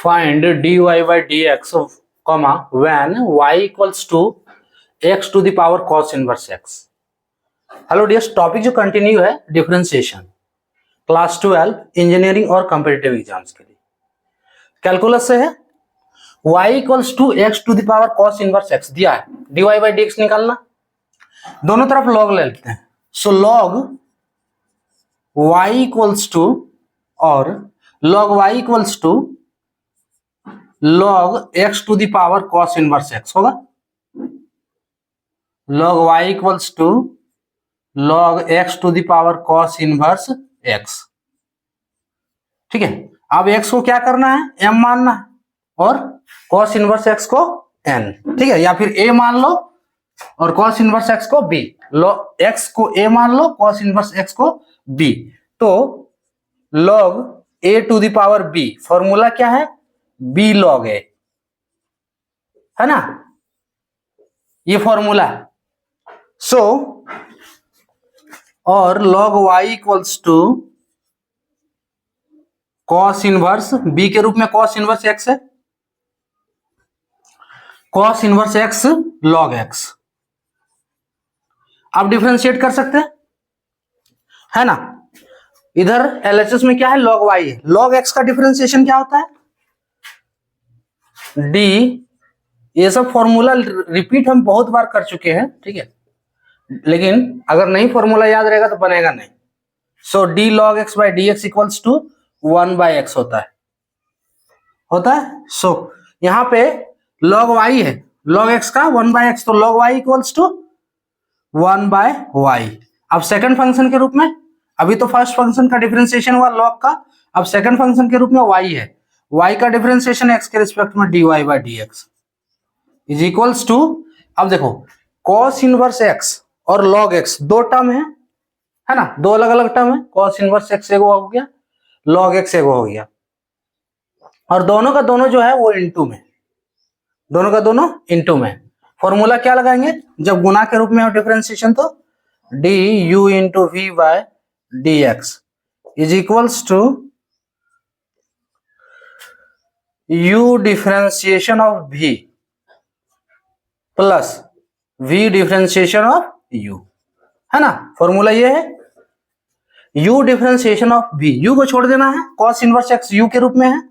Find dy by dx, when y equals to x to the power cos inverse x। Hello dears, topic जो continue है differentiation, class 12 engineering और competitive exams के लिए। Calculus से है y equals to x to the power cos inverse x दिया है, dy by dx निकालना। दोनों तरफ लॉग ले लेते हैं। So log y equals to और log y equals to log x to the power cos inverse x होगा। log y equals to log x to the power cos inverse x। ठीक है, अब x को क्या करना है, m मानना है और cos इनवर्स x को n। ठीक है, या फिर a मान लो और cos इनवर्स x को b। लो x को a मान लो, cos इनवर्स x को b। तो log a to the power b, formula क्या है, b log a, है ना, ये फॉर्मूला है। सो और log y equals to cos inverse b के रूप में cos इनवर्स x है, cos inverse x log x। आप डिफरेंशिएट कर सकते हैं, है ना। इधर LHS में क्या है, log y है। log x का डिफरेंशिएशन क्या होता है, d। ये सब फॉर्मूला रिपीट हम बहुत बार कर चुके हैं, ठीक है, लेकिन अगर नहीं फॉर्मूला याद रहेगा तो बनेगा नहीं। So d log x by dx equals to 1 by x होता है। सो यहां पे log y है, log x का 1 बाई x, तो log y equals to 1 by y। अब सेकंड फंक्शन के रूप में, अभी तो फर्स्ट फंक्शन का डिफरेंशिएशन हुआ log का, अब सेकंड फंक्शन के रूप में y है, y का डिफरेंशिएशन x के रिस्पेक्ट में dy by dx is equals to, अब देखो cos इनवर्स x और log x दो टर्म है ना, दो अलग अलग टर्म है। cos इनवर्स x एगो हो गया, log x एगो हो गया, और दोनों का दोनों जो है वो इनटू में, दोनों का दोनों इनटू में। फॉर्मूला क्या लगाएंगे, जब गुना के रूप में हो डिफरेंशिएशन, तो d u into v by d x is equals to u differentiation of v plus v differentiation of u, है ना। फॉर्मूला ये है, u differentiation of v, u को छोड़ देना है, cos इनवर्स x u के रूप में है,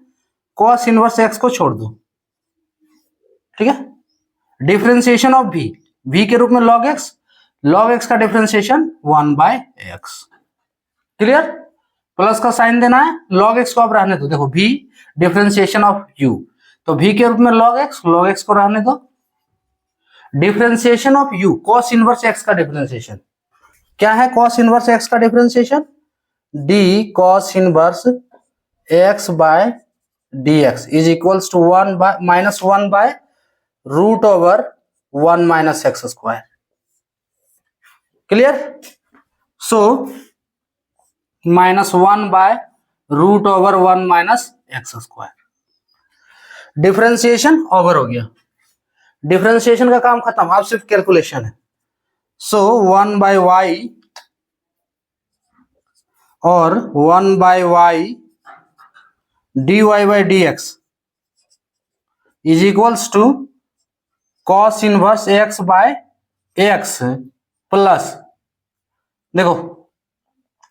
cos इनवर्स x को छोड़ दो, ठीक है। डिफरेंशिएशन ऑफ v, v के रूप में log x का differentiation 1 by x। Clear, plus का साइन देना है, log x को आप रहने दो। देखो v डिफरेंशिएशन ऑफ u, तो v के रूप में log x को रहने दो। Differentiation of u, cos inverse x का डिफरेंशिएशन क्या है, cos इनवर्स x का differentiation d cos inverse x by dx is equals to 1 by minus 1 by root over 1 minus x square. Clear, so minus 1 by root over 1 minus x square. Differentiation over हो गया, differentiation का काम खत्म, अब सिर्फ calculation है। सो 1 by y और 1 by y d y by d x is equals to cos inverse x by x plus, देखो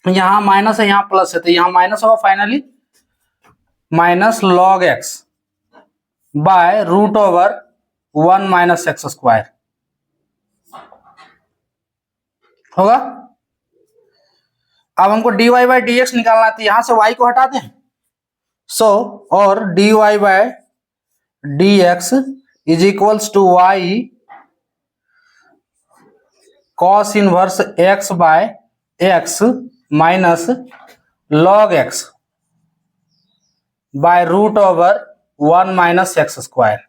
यहां माइनस है, यहां प्लस है, तो यहां माइनस होगा finally, minus log x by root over 1 minus x square होगा। अब हमको dy बाई dx निकालना है, तो यहां से y को हटा दें। सो और dy by dx is equals to y cos inverse x by x minus log x by root over 1 minus x square.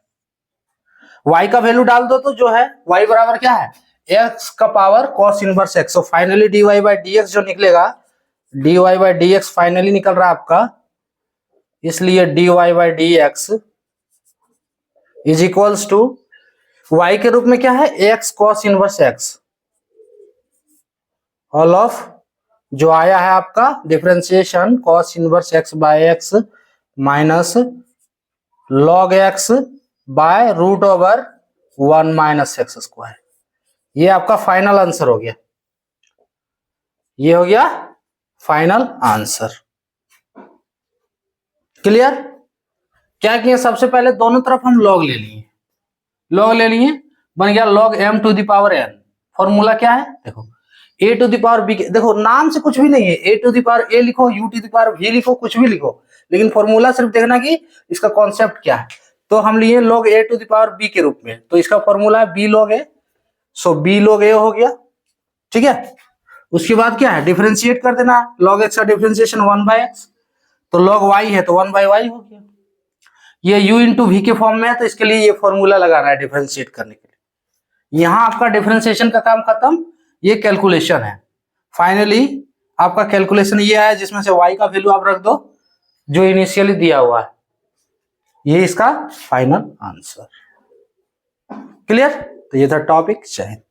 y का वैल्यू डाल दो तो जो है y बराबर क्या है, x का power cos inverse x। So finally dy by dx जो निकलेगा, dy बाई dx फाइनली निकल रहा है आपका, इसलिए dy by dx is equals to y के रूप में क्या है, x cos inverse x, all of जो आया है आपका differentiation cos inverse x by x minus log x by root over 1 minus x square. ये आपका फाइनल आंसर हो गया, ये हो गया फाइनल आंसर। क्लियर? क्या किए, सबसे पहले दोनों तरफ हम लॉग ले लिए, लॉग ले लिए, बन गया log m to the power n। Formula क्या है देखो, a to the power b, देखो नाम से कुछ भी नहीं है, a to the power a लिखो, u to the power v लिखो, कुछ भी लिखो, लेकिन फॉर्मूला सिर्फ देखना कि इसका कॉन्सेप्ट क्या है। तो हम लिए log a to the power b के रूप में, तो इसका फॉर्मूला है b log a, so b log a हो गया, ठीक है। उसके बाद क्या है, डिफरेंशिएट कर देना, log x का डिफरेंशिएशन 1/x, तो log y है तो 1/y हो गया। ये u इंटू वी के फॉर्म में है, तो इसके लिए ये फॉर्मूला लगाना है डिफरेंशिएट करने के लिए। यहां आपका डिफरेंशिएशन का काम खत्म, ये कैलकुलेशन है। फाइनली आपका कैलकुलेशन ये आया जिसमें से y का वैल्यू आप रख दो जो इनिशियली दिया हुआ है, ये इसका फाइनल आंसर। क्लियर? तो ये था टॉपिक। जय हिंद।